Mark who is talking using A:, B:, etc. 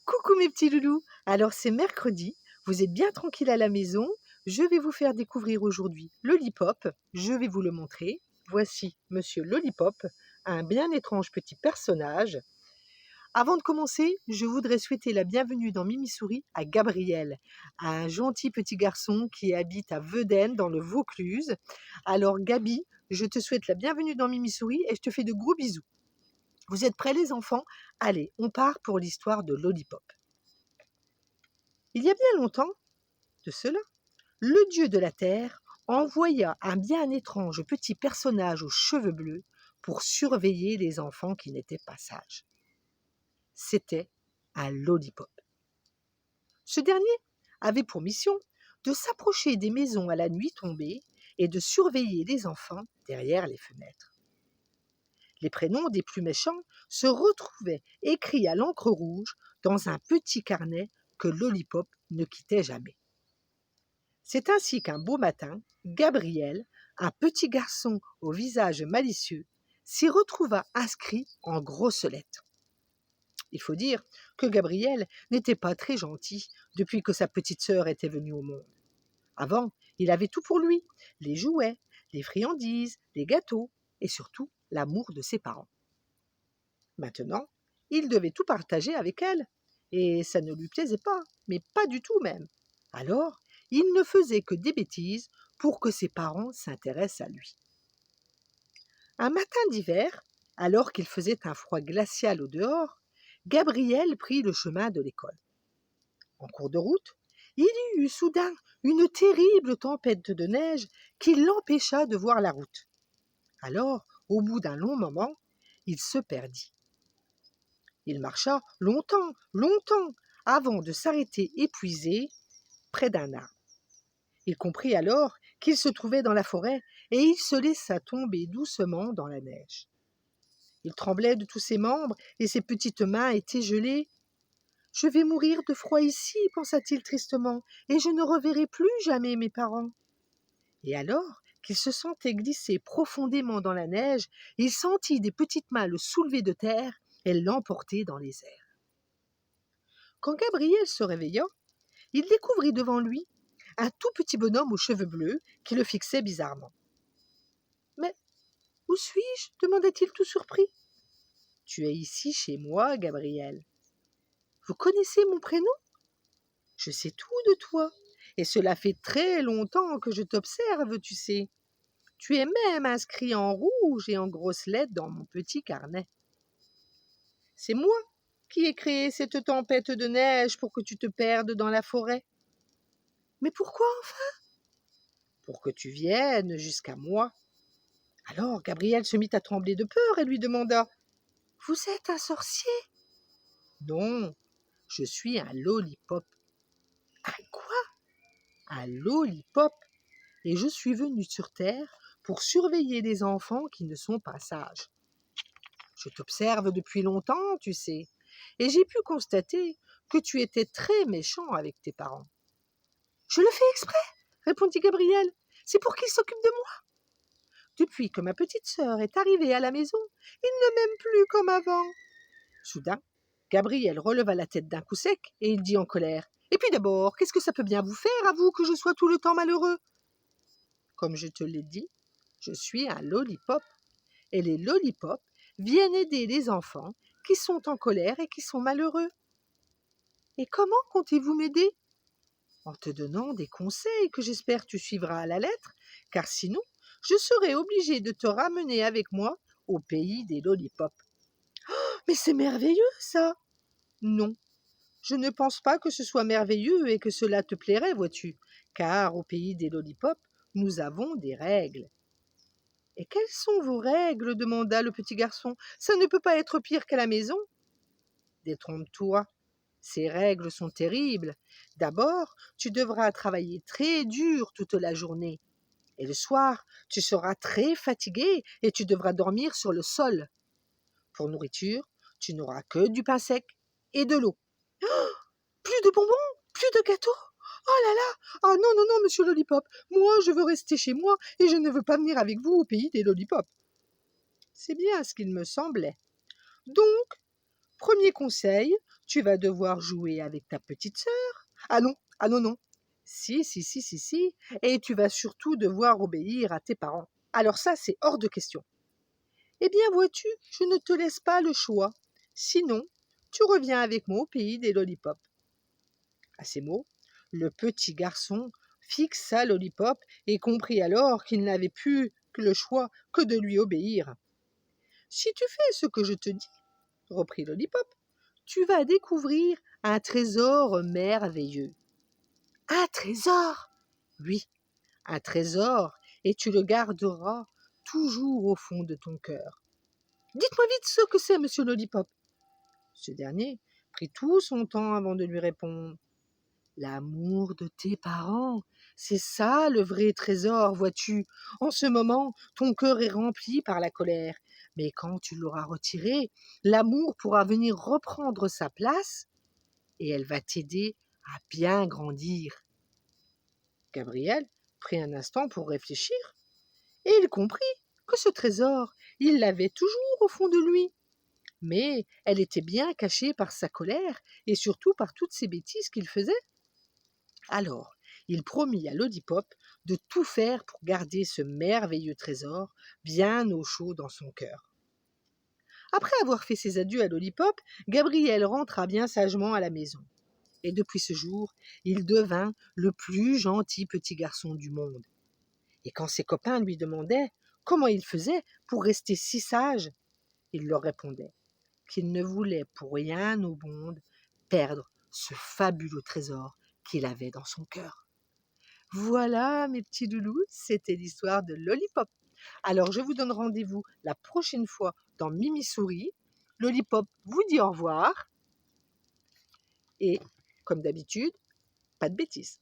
A: Coucou mes petits loulous, alors c'est mercredi, vous êtes bien tranquille à la maison, je vais vous faire découvrir aujourd'hui Lollipop, je vais vous le montrer. Voici Monsieur Lollipop, un bien étrange petit personnage. Avant de commencer, je voudrais souhaiter la bienvenue dans Mimi Souris à Gabriel, un gentil petit garçon qui habite à Vedène dans le Vaucluse. Alors Gabi, je te souhaite la bienvenue dans Mimi Souris et je te fais de gros bisous. Vous êtes prêts les enfants? Allez, on part pour l'histoire de Lollipop. Il y a bien longtemps de cela, le dieu de la terre envoya un bien étrange petit personnage aux cheveux bleus pour surveiller les enfants qui n'étaient pas sages. C'était un Lollipop. Ce dernier avait pour mission de s'approcher des maisons à la nuit tombée et de surveiller les enfants derrière les fenêtres. Les prénoms des plus méchants se retrouvaient écrits à l'encre rouge dans un petit carnet que Lollipop ne quittait jamais. C'est ainsi qu'un beau matin, Gabriel, un petit garçon au visage malicieux, s'y retrouva inscrit en grosses lettres. Il faut dire que Gabriel n'était pas très gentil depuis que sa petite sœur était venue au monde. Avant, il avait tout pour lui, les jouets, les friandises, les gâteaux et surtout l'amour de ses parents. Maintenant, il devait tout partager avec elle, et ça ne lui plaisait pas, mais pas du tout même. Alors, il ne faisait que des bêtises pour que ses parents s'intéressent à lui. Un matin d'hiver, alors qu'il faisait un froid glacial au dehors, Gabriel prit le chemin de l'école. En cours de route, il y eut soudain une terrible tempête de neige qui l'empêcha de voir la route. Alors, au bout d'un long moment, il se perdit. Il marcha longtemps, longtemps, avant de s'arrêter épuisé près d'un arbre. Il comprit alors qu'il se trouvait dans la forêt et il se laissa tomber doucement dans la neige. Il tremblait de tous ses membres et ses petites mains étaient gelées. « Je vais mourir de froid ici, pensa-t-il tristement, et je ne reverrai plus jamais mes parents. » Et alors qu'il se sentait glisser profondément dans la neige, il sentit des petites mains le soulever de terre et l'emporter dans les airs. Quand Gabriel se réveilla, il découvrit devant lui un tout petit bonhomme aux cheveux bleus qui le fixait bizarrement. « Mais où suis-je » demanda-t-il tout surpris. « Tu es ici chez moi, Gabriel. »« Vous connaissez mon prénom ? Je sais tout de toi, et cela fait très longtemps que je t'observe, tu sais. Tu es même inscrit en rouge et en grosses lettres dans mon petit carnet. C'est moi qui ai créé cette tempête de neige pour que tu te perdes dans la forêt. Mais pourquoi enfin ? Pour que tu viennes jusqu'à moi. » Alors Gabriel se mit à trembler de peur et lui demanda « Vous êtes un sorcier ?»« Non, je suis un Lollipop. »« Un quoi ? » ?»« Un Lollipop. Et je suis venu sur Terre pour surveiller les enfants qui ne sont pas sages. Je t'observe depuis longtemps, tu sais, et j'ai pu constater que tu étais très méchant avec tes parents. « Je le fais exprès, » répondit Gabriel. « C'est pour qu'ils s'occupent de moi. Depuis que ma petite sœur est arrivée à la maison, ils ne m'aiment plus comme avant. » Soudain, Gabriel releva la tête d'un coup sec et il dit en colère « Et puis d'abord, qu'est-ce que ça peut bien vous faire, à vous, que je sois tout le temps malheureux ? Comme je te l'ai dit, je suis un Lollipop, et les Lollipops viennent aider les enfants qui sont en colère et qui sont malheureux. Et comment comptez-vous m'aider ? En te donnant des conseils que j'espère tu suivras à la lettre, car sinon, je serai obligée de te ramener avec moi au pays des Lollipops. »« Mais c'est merveilleux, ça !»« Non, je ne pense pas que ce soit merveilleux et que cela te plairait, vois-tu, car au pays des Lollipops, nous avons des règles. » « Et quelles sont vos règles ?» demanda le petit garçon. « Ça ne peut pas être pire qu'à la maison. » »« Détrompe-toi, ces règles sont terribles. D'abord, tu devras travailler très dur toute la journée. Et le soir, tu seras très fatigué et tu devras dormir sur le sol. Pour nourriture, tu n'auras que du pain sec et de l'eau. Plus de bonbons, plus de gâteaux. Oh là là! Ah non, non, non, monsieur Lollipop, moi je veux rester chez moi et je ne veux pas venir avec vous au pays des Lollipops. » C'est bien ce qu'il me semblait. Donc, premier conseil, tu vas devoir jouer avec ta petite sœur. Ah non, ah non, non. Si, si, si, si, si. Et tu vas surtout devoir obéir à tes parents. Alors ça, c'est hors de question. Eh bien, vois-tu, je ne te laisse pas le choix. Sinon, tu reviens avec moi au pays des lollipops. À ces mots, le petit garçon fixa Lollipop et comprit alors qu'il n'avait plus que le choix que de lui obéir. Si tu fais ce que je te dis, reprit Lollipop, tu vas découvrir un trésor merveilleux. Un trésor? Oui, un trésor, et tu le garderas toujours au fond de ton cœur. Dites-moi vite ce que c'est, monsieur Lollipop. Ce dernier prit tout son temps avant de lui répondre. L'amour de tes parents, c'est ça le vrai trésor, vois-tu. En ce moment, ton cœur est rempli par la colère, mais quand tu l'auras retiré, l'amour pourra venir reprendre sa place et elle va t'aider à bien grandir. Gabriel prit un instant pour réfléchir et il comprit que ce trésor, il l'avait toujours au fond de lui. Mais elle était bien cachée par sa colère et surtout par toutes ces bêtises qu'il faisait. Alors, il promit à Lollipop de tout faire pour garder ce merveilleux trésor bien au chaud dans son cœur. Après avoir fait ses adieux à Lollipop, Gabriel rentra bien sagement à la maison. Et depuis ce jour, il devint le plus gentil petit garçon du monde. Et quand ses copains lui demandaient comment il faisait pour rester si sage, il leur répondait qu'il ne voulait pour rien au monde perdre ce fabuleux trésor qu'il avait dans son cœur. Voilà, mes petits loulous, c'était l'histoire de Lollipop. Alors, je vous donne rendez-vous la prochaine fois dans Mimi Souris. Lollipop vous dit au revoir et, comme d'habitude, pas de bêtises.